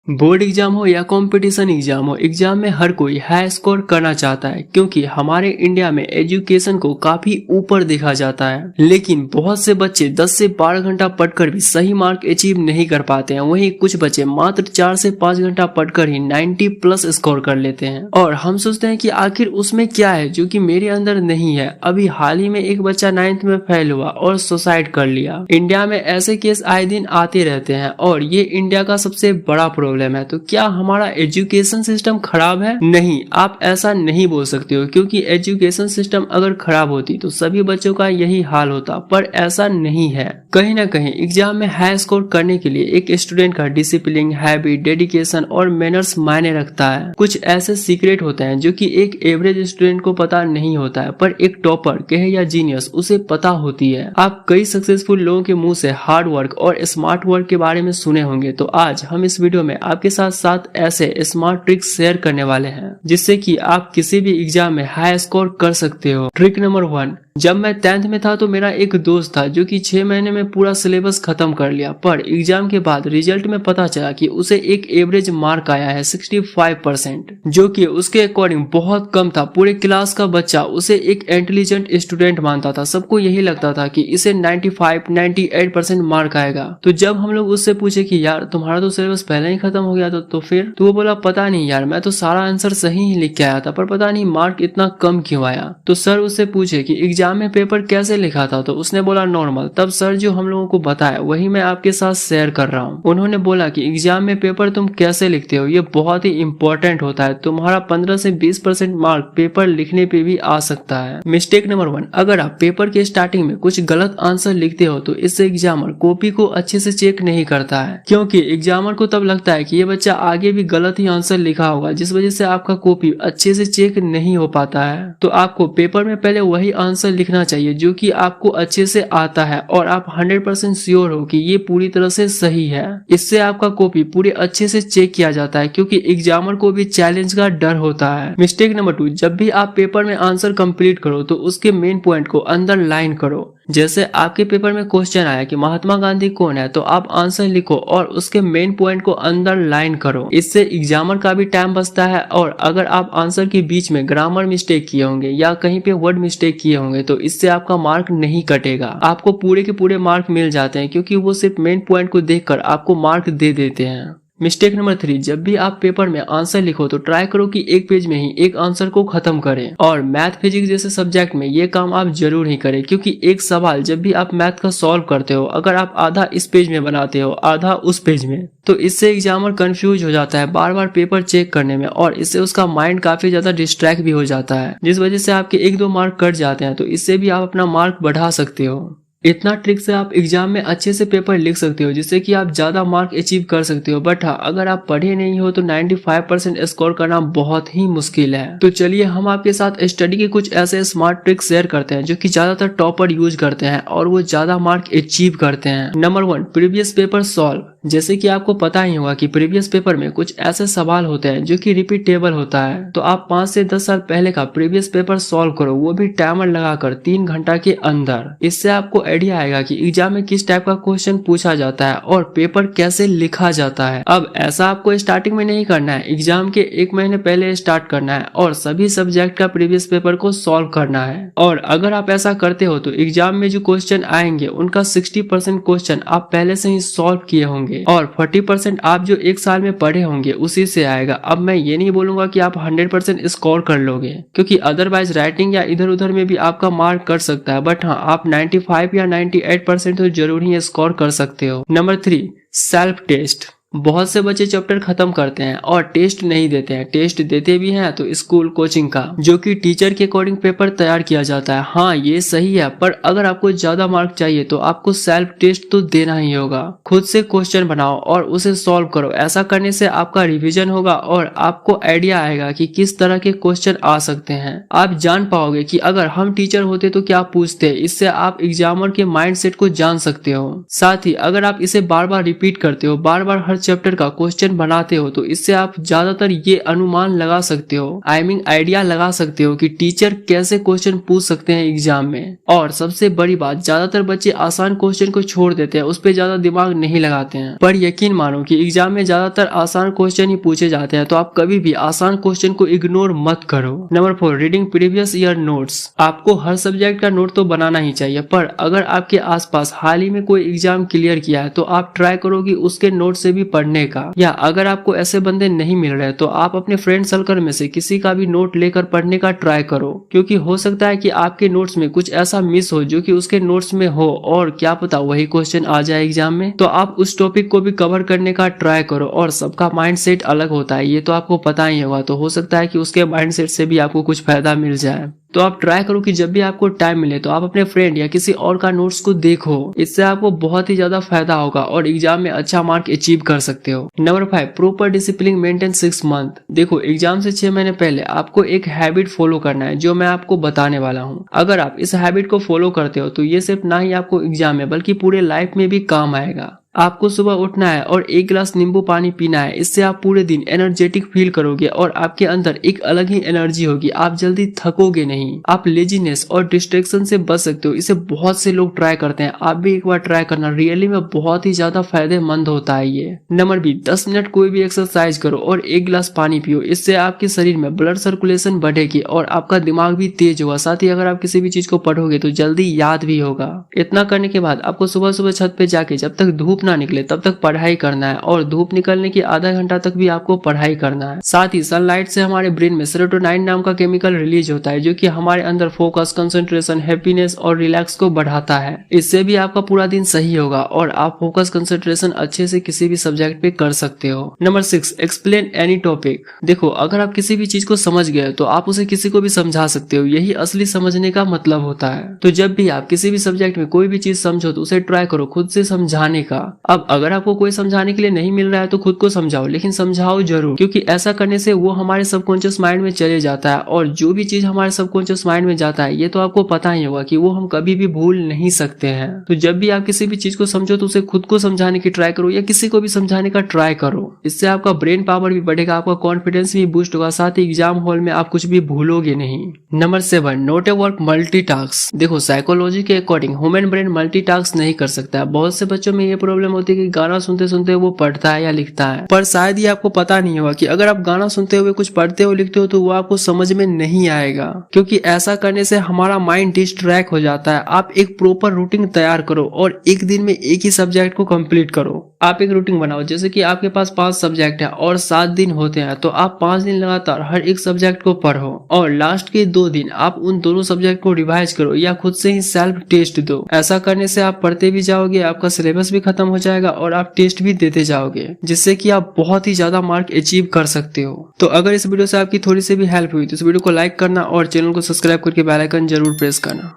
Board exam हो या competition exam हो, एग्जाम में हर कोई हाई स्कोर करना चाहता है क्योंकि हमारे इंडिया में एजुकेशन को काफी ऊपर देखा जाता है। लेकिन बहुत से बच्चे 10 से 12 घंटा पढ़कर भी सही मार्क अचीव नहीं कर पाते हैं। वहीं कुछ बच्चे मात्र 4 से 5 घंटा पढ़कर ही 90 प्लस स्कोर कर लेते हैं और हम सोचते हैं कि आखिर उसमें क्या है जो कि मेरे अंदर नहीं है। अभी हाल ही में एक बच्चा 9th में फेल हुआ और सुसाइड कर लिया। इंडिया में ऐसे केस आए दिन आते रहते हैं और ये इंडिया का सबसे बड़ा प्रॉब्लम है। तो क्या हमारा एजुकेशन सिस्टम खराब है? नहीं, आप ऐसा नहीं बोल सकते हो क्योंकि एजुकेशन सिस्टम अगर खराब होती तो सभी बच्चों का यही हाल होता, पर ऐसा नहीं है। कहीं ना कहीं एग्जाम में हाई स्कोर करने के लिए एक स्टूडेंट का डिसिप्लिन, हैबिट, डेडिकेशन और मैनर्स मायने रखता है। कुछ ऐसे सीक्रेट होते हैं जो कि एक एवरेज स्टूडेंट को पता नहीं होता है, पर एक टॉपर कहे या जीनियस उसे पता होती है। आप कई सक्सेसफुल लोगों के मुंह से हार्ड वर्क और स्मार्ट वर्क के बारे में सुने होंगे, तो आज हम इस वीडियो में आपके साथ साथ ऐसे स्मार्ट ट्रिक्स शेयर करने वाले हैं जिससे कि आप किसी भी एग्जाम में हाई स्कोर कर सकते हो। ट्रिक नंबर 1, जब मैं 10th में था तो मेरा एक दोस्त था जो कि 6 महीने में पूरा सिलेबस खत्म कर लिया, पर एग्जाम के बाद रिजल्ट में पता चला कि उसे एक एवरेज मार्क आया है 65%, जो कि उसके अकॉर्डिंग बहुत कम था। पूरे क्लास का बच्चा उसे एक इंटेलिजेंट स्टूडेंट मानता था। सबको यही लगता था कि इसे 95-98% मार्क आएगा। तो जब हम लोग उससे पूछे कि यार तुम्हारा तो सिलेबस पहले ही खत्म हो गया तो फिर? तो वो बोला पता नहीं यार, मैं तो सारा आंसर सही ही लिख के आया था, पर पता नहीं मार्क इतना कम क्यों आया। तो सर उससे पूछे कि एग्जाम में पेपर कैसे लिखा था, तो उसने बोला नॉर्मल। तब सर जो हम लोगों को बताया वही मैं आपके साथ शेयर कर रहा हूँ। उन्होंने बोला कि एग्जाम में पेपर तुम कैसे लिखते हो ये बहुत ही इंपॉर्टेंट होता है। तुम्हारा 15 से 20% मार्क पेपर लिखने पे भी आ सकता है। मिस्टेक नंबर 1, अगर आप पेपर के स्टार्टिंग में कुछ गलत आंसर लिखते हो तो इससे एग्जामर कॉपी को अच्छे से चेक नहीं करता है, क्योंकि एग्जामर को तब लगता है कि ये बच्चा आगे भी गलत ही आंसर लिखा होगा, जिस वजह से आपका कॉपी अच्छे से चेक नहीं हो पाता है। तो आपको पेपर में पहले वही आंसर लिखना चाहिए जो कि आपको अच्छे से आता है और आप 100% श्योर हो कि ये पूरी तरह से सही है। इससे आपका कॉपी पूरे अच्छे से चेक किया जाता है, क्योंकि एग्जामर को भी चैलेंज का डर होता है। मिस्टेक नंबर 2, जब भी आप पेपर में आंसर कंप्लीट करो तो उसके मेन पॉइंट को अंदर लाइन करो। जैसे आपके पेपर में क्वेश्चन आया कि महात्मा गांधी कौन है, तो आप आंसर लिखो और उसके मेन पॉइंट को अंदर लाइन करो। इससे एग्जामर का भी टाइम बचता है और अगर आप आंसर के बीच में ग्रामर मिस्टेक किए होंगे या कहीं पे वर्ड मिस्टेक किए होंगे तो इससे आपका मार्क नहीं कटेगा। आपको पूरे के पूरे मार्क मिल जाते हैं, क्योंकि वो सिर्फ मेन पॉइंट को देखकर आपको मार्क दे देते हैं। मिस्टेक नंबर 3, जब भी आप पेपर में आंसर लिखो तो ट्राई करो कि एक पेज में ही एक आंसर को खत्म करें। और मैथ, फिजिक्स जैसे सब्जेक्ट में ये काम आप जरूर ही करें, क्योंकि एक सवाल जब भी आप मैथ का सॉल्व करते हो, अगर आप आधा इस पेज में बनाते हो आधा उस पेज में, तो इससे एग्जामर कंफ्यूज हो जाता है बार बार पेपर चेक करने में और इससे उसका माइंड काफी ज्यादा डिस्ट्रैक्ट भी हो जाता है, जिस वजह से आपके 1-2 मार्क कट जाते हैं। तो इससे भी आप अपना मार्क बढ़ा सकते हो। इतना ट्रिक से आप एग्जाम में अच्छे से पेपर लिख सकते हो, जिससे कि आप ज्यादा मार्क अचीव कर सकते हो। बट हाँ, अगर आप पढ़े नहीं हो तो 95% स्कोर करना बहुत ही मुश्किल है। तो चलिए हम आपके साथ स्टडी के कुछ ऐसे स्मार्ट ट्रिक्स शेयर करते हैं जो कि ज्यादातर टॉपर यूज करते हैं और वो ज्यादा मार्क अचीव करते हैं। Number 1, previous paper solve. जैसे कि आपको पता ही होगा कि प्रीवियस पेपर में कुछ ऐसे सवाल होते हैं जो कि रिपीटेबल होता है, तो आप 5 से 10 साल पहले का प्रीवियस पेपर सॉल्व करो, वो भी टाइमर लगाकर 3 घंटा के अंदर। इससे आपको आइडिया आएगा कि एग्जाम में किस टाइप का क्वेश्चन पूछा जाता है और पेपर कैसे लिखा जाता है। अब ऐसा आपको स्टार्टिंग में नहीं करना है, एग्जाम के 1 महीने पहले स्टार्ट करना है और सभी सब्जेक्ट का प्रीवियस पेपर को सॉल्व करना है। और अगर आप ऐसा करते हो तो एग्जाम में जो क्वेश्चन आएंगे उनका 60% क्वेश्चन आप पहले से ही सॉल्व किए होंगे और 40% आप जो 1 साल में पढ़े होंगे उसी से आएगा। अब मैं ये नहीं बोलूंगा कि आप 100% स्कोर कर लोगे, क्योंकि अदरवाइज राइटिंग या इधर उधर में भी आपका मार्क कट सकता है। बट हाँ, आप 95 या 98% तो जरूर ही स्कोर कर सकते हो। Number 3, self test. बहुत से बच्चे चैप्टर खत्म करते हैं और टेस्ट नहीं देते हैं। टेस्ट देते भी हैं तो स्कूल कोचिंग का, जो कि टीचर के अकॉर्डिंग पेपर तैयार किया जाता है। हाँ, ये सही है, पर अगर आपको ज्यादा मार्क चाहिए तो आपको सेल्फ टेस्ट तो देना ही होगा। खुद से क्वेश्चन बनाओ और उसे सॉल्व करो। ऐसा करने से आपका रिविजन होगा और आपको आइडिया आएगा कि किस तरह के क्वेश्चन आ सकते हैं। आप जान पाओगे कि अगर हम टीचर होते तो क्या पूछते। इससे आप एग्जामर के माइंड सेट को जान सकते हो। साथ ही अगर आप इसे बार बार रिपीट करते हो, बार बार हर चैप्टर का क्वेश्चन बनाते हो तो इससे आप ज्यादातर ये अनुमान लगा सकते हो, आइडिया लगा सकते हो कि टीचर कैसे क्वेश्चन पूछ सकते हैं एग्जाम में। और सबसे बड़ी बात, ज्यादातर बच्चे आसान क्वेश्चन को छोड़ देते हैं, उस पर ज्यादा दिमाग नहीं लगाते हैं। पर यकीन मानो कि एग्जाम में ज्यादातर आसान क्वेश्चन ही पूछे जाते हैं, तो आप कभी भी आसान क्वेश्चन को इग्नोर मत करो। Number 4, reading previous year notes. आपको हर सब्जेक्ट का नोट तो बनाना ही चाहिए, पर अगर आपके आसपास हाल ही में कोई एग्जाम क्लियर किया है तो आप ट्राई करो कि उसके नोट से भी पढ़ने का। या अगर आपको ऐसे बंदे नहीं मिल रहे तो आप अपने फ्रेंड सर्कल में से किसी का भी नोट लेकर पढ़ने का ट्राई करो, क्योंकि हो सकता है कि आपके नोट्स में कुछ ऐसा मिस हो जो कि उसके नोट्स में हो, और क्या पता वही क्वेश्चन आ जाए एग्जाम में। तो आप उस टॉपिक को भी कवर करने का ट्राई करो। और सबका माइंड सेट अलग होता है, ये तो आपको पता ही होगा, तो हो सकता है कि उसके माइंड सेट से भी आपको कुछ फायदा मिल जाए। तो आप ट्राई करो कि जब भी आपको टाइम मिले तो आप अपने फ्रेंड या किसी और का नोट्स को देखो, इससे आपको बहुत ही ज्यादा फायदा होगा और एग्जाम में अच्छा मार्क अचीव कर सकते हो। Number 5, proper discipline maintain 6 month. देखो, एग्जाम से 6 महीने पहले आपको एक हैबिट फॉलो करना है जो मैं आपको बताने वाला हूँ। अगर आप इस हैबिट को फॉलो करते हो तो ये सिर्फ ना ही आपको एग्जाम में बल्कि पूरे लाइफ में भी काम आएगा। आपको सुबह उठना है और 1 गिलास नींबू पानी पीना है। इससे आप पूरे दिन एनर्जेटिक फील करोगे और आपके अंदर एक अलग ही एनर्जी होगी। आप जल्दी थकोगे नहीं, आप लेजीनेस और डिस्ट्रैक्शन से बच सकते हो। इसे बहुत से लोग ट्राई करते हैं, आप भी एक बार ट्राई करना, रियली में बहुत ही ज्यादा फायदेमंद होता है ये। नंबर 20, 10 मिनट कोई भी एक्सरसाइज करो और 1 गिलास पानी पियो। इससे आपके शरीर में ब्लड सर्कुलेशन बढ़ेगी और आपका दिमाग भी तेज होगा। साथ ही अगर आप किसी भी चीज को पढ़ोगे तो जल्दी याद भी होगा। इतना करने के बाद आपको सुबह सुबह छत पे जाके जब तक धूप ना निकले तब तक पढ़ाई करना है, और धूप निकलने की आधा घंटा तक भी आपको पढ़ाई करना है। साथ ही सनलाइट से हमारे ब्रेन में सेरोटोनिन नाम का केमिकल रिलीज होता है जो कि हमारे अंदर फोकस, कंसंट्रेशन, हैप्पीनेस और रिलैक्स को बढ़ाता है। इससे भी आपका पूरा दिन सही होगा और आप फोकस, कंसंट्रेशन अच्छे से किसी भी सब्जेक्ट पे कर सकते हो। Number 6, explain any topic. देखो, अगर आप किसी भी चीज को समझ गए तो आप उसे किसी को भी समझा सकते हो, यही असली समझने का मतलब होता है। तो जब भी आप किसी भी सब्जेक्ट में कोई भी चीज समझो तो उसे ट्राई करो खुद से समझाने का। अब अगर आपको कोई समझाने के लिए नहीं मिल रहा है तो खुद को समझाओ, लेकिन समझाओ जरूर, क्योंकि ऐसा करने से वो हमारे सबकॉन्शियस माइंड में चले जाता है, और जो भी चीज हमारे सबकॉन्शियस माइंड में जाता है ये तो आपको पता ही होगा कि वो हम कभी भी भूल नहीं सकते हैं। तो जब भी आप किसी भी चीज को समझो तो उसे खुद को समझाने की ट्राई करो या किसी को भी समझाने का ट्राई करो। इससे आपका ब्रेन पावर भी बढ़ेगा, आपका कॉन्फिडेंस भी बूस्ट होगा, साथ ही एग्जाम हॉल में आप कुछ भी भूलोगे नहीं। नंबर 7, नोट ए वर्क मल्टीटास्क। देखो, साइकोलॉजी के अकॉर्डिंग ह्यूमन ब्रेन मल्टीटास्क नहीं कर सकता है। बहुत से बच्चों में ये प्रॉब्लम होती है कि गाना सुनते सुनते वो पढ़ता है या लिखता है, पर शायद ये आपको पता नहीं होगा कि अगर आप गाना सुनते हुए कुछ पढ़ते हो लिखते हो तो वो आपको समझ में नहीं आएगा, क्योंकि ऐसा करने से हमारा माइंड डिस्ट्रैक्ट हो जाता है। आप एक प्रॉपर रूटीन तैयार करो और एक दिन में एक ही सब्जेक्ट को कंप्लीट करो। आप एक रूटीन बनाओ, जैसे कि आपके पास 5 सब्जेक्ट है और 7 दिन होते हैं, तो आप 5 दिन लगातार हर एक सब्जेक्ट को पढ़ो और लास्ट के 2 दिन आप उन दोनों सब्जेक्ट को रिवाइज करो या खुद से ही सेल्फ टेस्ट दो। ऐसा करने से आप पढ़ते भी जाओगे, आपका सिलेबस भी खत्म हो जाएगा और आप टेस्ट भी देते जाओगे, जिससे कि आप बहुत ही ज्यादा मार्क अचीव कर सकते हो। तो अगर इस वीडियो से आपकी थोड़ी सी भी हेल्प हुई तो इस वीडियो को लाइक करना और चैनल को सब्सक्राइब करके बेल आइकन जरूर प्रेस करना।